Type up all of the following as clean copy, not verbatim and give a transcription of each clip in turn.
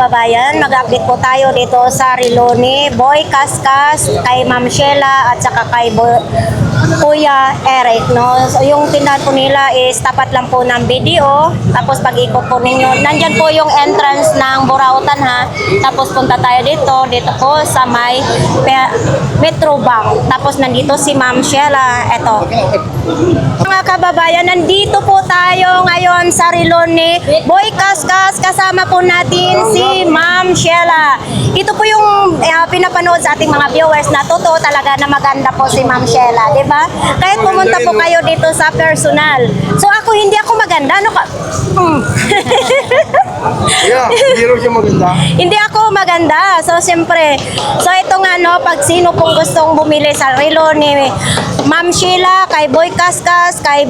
kababayan, mag-update po tayo dito sa relo ni Boy Kaskas, kay Ma'am Sheila at saka kay Kuya Eric, no? So, yung tindahan po nila is tapat lang po ng BDO. Tapos pag ikot po ninyo, nandyan po yung entrance ng Burautan, ha. Tapos punta tayo dito po sa may Metro Bank. Tapos nandito si Ma'am Sheila. Eto. Mga kababayan, nandito po tayo ngayon sa relo ni Boy Kaskas. Kasama po natin si Ma'am Sheila. Ito po yung pinapanood sa ating mga viewers na totoo talaga na maganda po si Ma'am Sheila, di ba? Kahit pumunta po kayo dito sa personal. So ako, hindi ako maganda. Ano ka? Yeah, hindi rin siya maganda. Hindi ako maganda. So, siyempre, so ito nga, no, pag sino pong gustong bumili sa relo ni Ma'am Sheila, kay Boy Kaskas, kay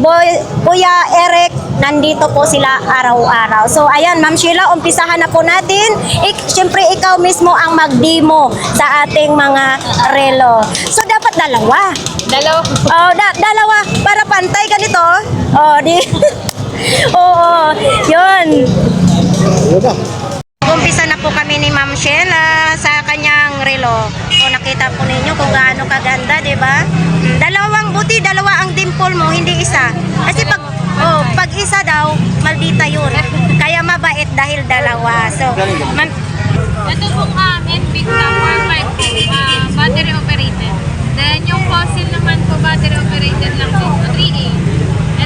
Kuya Eric, nandito po sila araw-araw. So, ayan, Ma'am Sheila, umpisahan na po natin. Siyempre, ikaw mismo ang mag-demo sa ating mga relo. So, dapat dalawa. Oh, dalawa. Para pantay ganito. Oh, di. Oo, yun. Umpisa na po kami ni Ma'am Sheila sa kanyang relo. So nakita po ninyo kung gaano kaganda, 'di ba? Dalawa ang dimple mo, hindi isa. Kasi pag isa daw, maldita 'yun. Kaya mabait dahil dalawa. So, ito pong amin, big number 5 battery operated. Then yung fossil naman po, battery operated lang din po, 3A.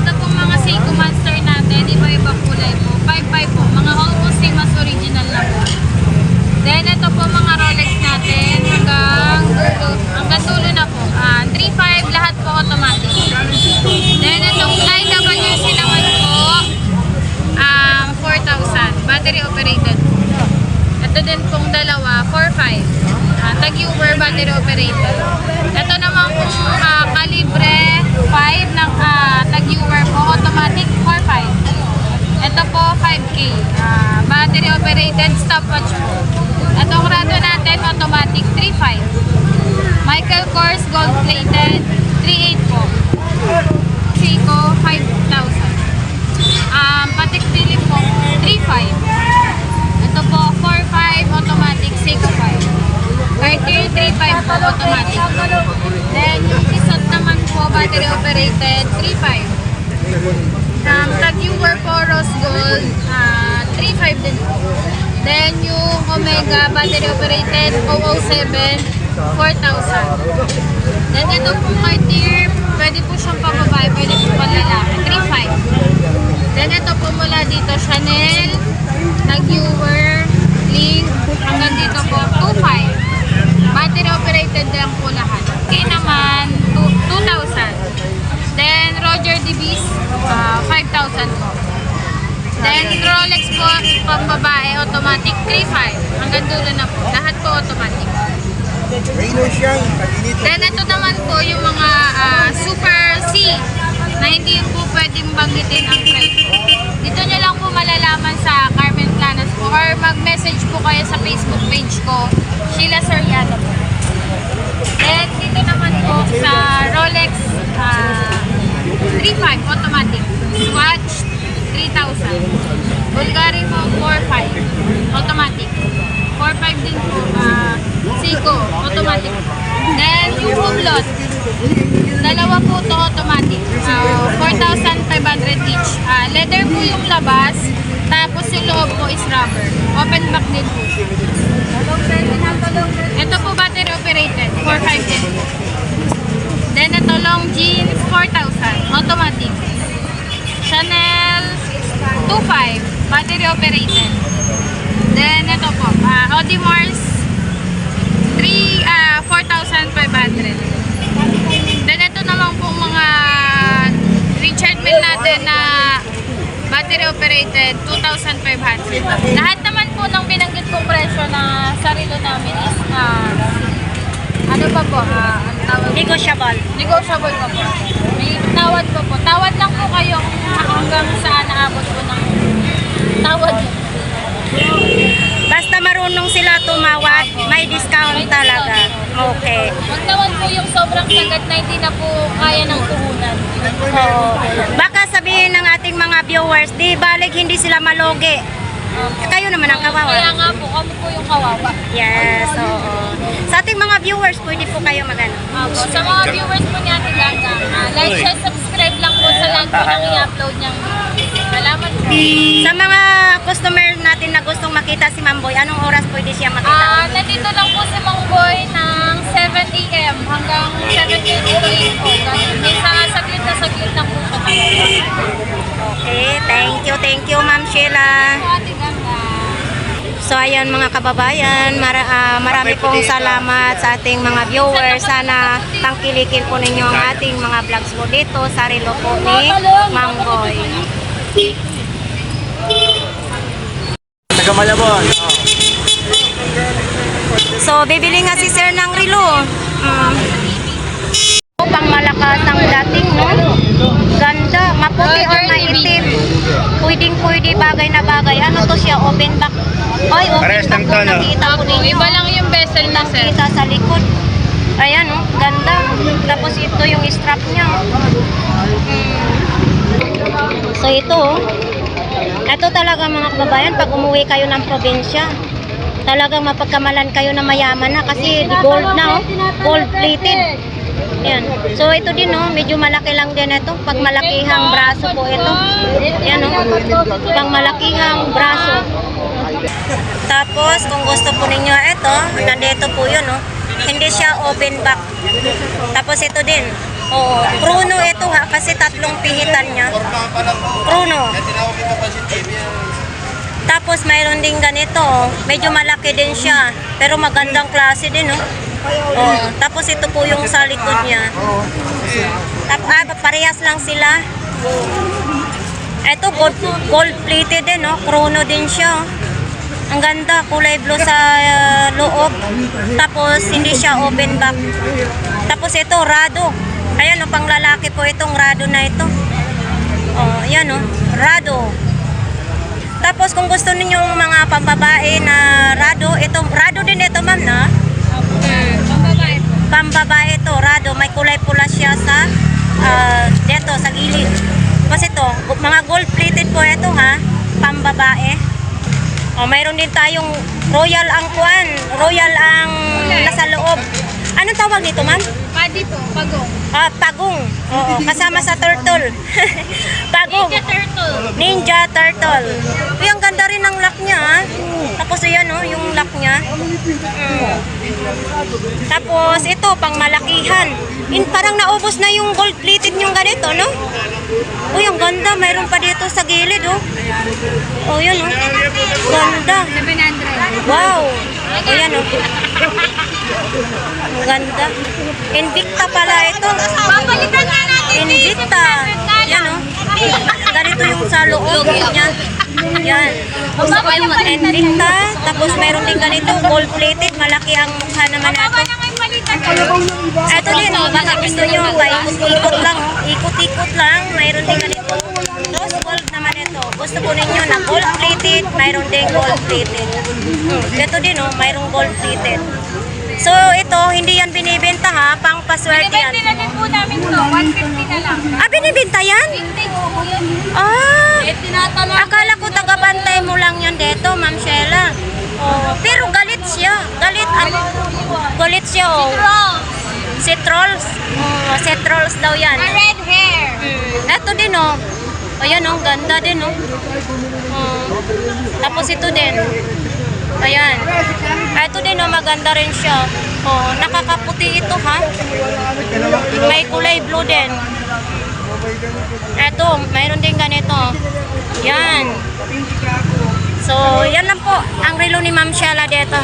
Ito pong mga Seiko Monster natin, iba-iba kulay po. 5.5 po, mga almost same as original lang po. Then ito po mga Rolex natin, hanggang dulo na po. 3.5, lahat po automatic. Then itong IWC naman po, 4,000, battery operated. Ito din pong dalawa, 4.5. Tag-Uber, battery operated. Ito naman pong kalibre 5 ng Tag-Uber po, automatic 4.5. Ito po 5K, battery operated, stopwatch po. Itong rado natin, automatic 3.5. Michael Kors, gold plated, 3.8 po. Seiko, 5,000. Patek Philippe po, 3.5. Ito po, 4.5, automatic, Seiko 5. Cartier, 3.5 po, automatic. Then, yung Tissot naman po, battery operated, 3.5. Tag-Uber po, rose gold, 3.5 din po. Then, yung Omega, battery operated, 007, 4,000. Then, ito pong Cartier, pwede po siyang pambabae, pwede po panlalaki, 3.5. Then, ito po mula dito, Chanel, Tag-Uber, Link, hanggang dito po, 2.5. Battery operated lang po lahat. Okay naman, 2,000. Then, Roger DeBees, 5,000 po. Then, Rolex po, pambabae, automatic, 3.5. Hanggang dulo na po. Lahat po automatic. Then, ito naman po yung mga Super C na hindi po pwedeng banggitin ang price po. Dito nyo lang po malalaman sa Carmen Planas po or mag-message po kayo sa Facebook page ko, Sheila Soriano po. Then, dito naman po sa Rolex 3.5 automatic. Swatch 3,000. Bulgari po 4.5 automatic. 4.5 din po. Seiko automatic. Then, yung Hublot, dalawa po to automatic. 4,500 each. Leather po yung labas. Tapos yung loob po is rubber. Open back din po. Ito po battery operated. 4.5 din po. Then ito long jeans 4,000. Automatic. Chanel 2.5. Battery operated. Then ito po. Audemars 4,500. Then ito naman po mga Richard Mille natin na battery operated 2,500. Lahat naman po ng binanggit kong presyo na sarilo namin is ano pa po? Negotiable. Negotiable pa po. May tawad pa po. Tawad lang po kayo hanggang saan naabot po ng tawad. Basta marunong sila tumawad, may discount talaga. Okay. Magtawad po yung sobrang sagat na hindi na po kaya ng puhunan. Oo. Baka sabihin ng ating mga viewers, di balik hindi sila malogi. Kayo naman ang Kaya kawawa. nga po, kami po yung kawawa. Yes, oo. Sa ating mga viewers, pwede po kayo magano. Opo. Sa mga viewers po ni Ate Ganga, like, share, subscribe lang po sa lahat po ng i-upload niyang video. Salamat po. Sa mga customer natin na gustong makita si Ma'am Boy, anong oras pwede siya makita? Nandito lang po si Mang Boy ng 7 a.m. hanggang 7 p.m. po. Minsan saglit lang po siya. Okay, thank you Ma'am Sheila. Ate Ganga. So ayan mga kababayan, marami pong salamat sa ating mga viewers. Sana tangkilikin po ninyo ang ating mga vlogs po dito sa relo po ni Ma'am Boy. Taga Malabon. So bibili nga si Sir ng relo. Pang malakas ang dating, no? Ganda, maputi or maitim. Pwede bagay na bagay. Ano to siya? Open back. Ay, open Parehas back ng po. tono. Nakita ko ninyo. Iba lang yung vessel na sir. Nakita sa likod. Ayan, oh, ganda. Tapos ito yung strap niya. So ito, oh. Ito talaga mga kababayan, pag umuwi kayo ng probinsya, talagang mapagkamalan kayo na mayaman na kasi gold na, oh. Gold plated. Ayan. So ito din, oh, medyo malaki lang din ito. Pag malakihang braso po ito. Ayan, oh. Pag malakihang braso. Tapos kung gusto po ninyo ito, nandito po yun, oh. Hindi siya open back. Tapos ito din. Oo, chrono ito ha, kasi tatlong pihitan niya. Chrono. Tapos mayroon din ganito, oh. Medyo malaki din siya, pero magandang klase din, oh. Oh, tapos ito po yung sa likod niya. Parehas lang sila. Ito gold plated din, no? Chrono din siya. Ang ganda, kulay blue sa loob. Tapos hindi siya open back. Tapos ito rado. Ayan, no, pang lalaki po itong rado na ito. Oh, ayan, no, rado. Tapos kung gusto ninyong mga pambabae na rado, ito rado din ito, ma'am, na. Pambabae ito, rado. May kulay pula siya sa dito, sa gilid. Tapos ito, mga gold plated po ito, ha. Pambabae. O, mayroon din tayong royal ang kuan. Royal ang nasa loob. Anong tawag nito, ma'am? Padi po, pagong. Pagong. Oo, kasama sa turtle. Pagong. Ninja Turtle. Ninja Turtle. Uy, ang ganda rin ng lock niya, ha? Tapos yan, oh, yung lock niya. Tapos ito, pang malakihan. Parang naubos na yung gold plated yung ganito, no? Uy, ang ganda. Mayroon pa dito sa gilid, oh. Oh, yun, oh. Ganda. 700. Wow. Ayan, oh. Ang ganda. Invicta pala ito. Babalikan na natin. Invicta. Yan, oh. Ganito yung sa loob niya. Yan. Invicta. Tapos mayroon din ganito, gold plated. Malaki ang mukha naman Baba natin. na ngayon balikan. Ito din, oh, baka gusto nyo, ikot-ikot lang, oh. Ikot-ikot lang, mayroon din ganito. Rose gold naman ito. Gusto po ninyo na gold plated, mayroon din gold plated. Ito din, oh, mayroong gold plated. So, ito, hindi yan binibenta, ha, pang paswerte yan. Binibenta na din po namin to. 150 na lang. Binibenta yan? Hindi po po yan. Ah, akala ko taga-bantay mo lang yan dito, Ma'am Sheila. Oh, pero galit siya. Galit siya, oh. Si Trolls. Oh, si Trolls daw yan. Na red hair. Ito din, oh. Ayan, oh, ganda din, oh. Tapos ito din. Ayan. Ito din, oh, maganda rin siya. Oh, nakakaputi ito, ha. May kulay blue din. Ito, mayroon din ganito. Yan. So, yan lang po ang relo ni Ma'am Sheila dito.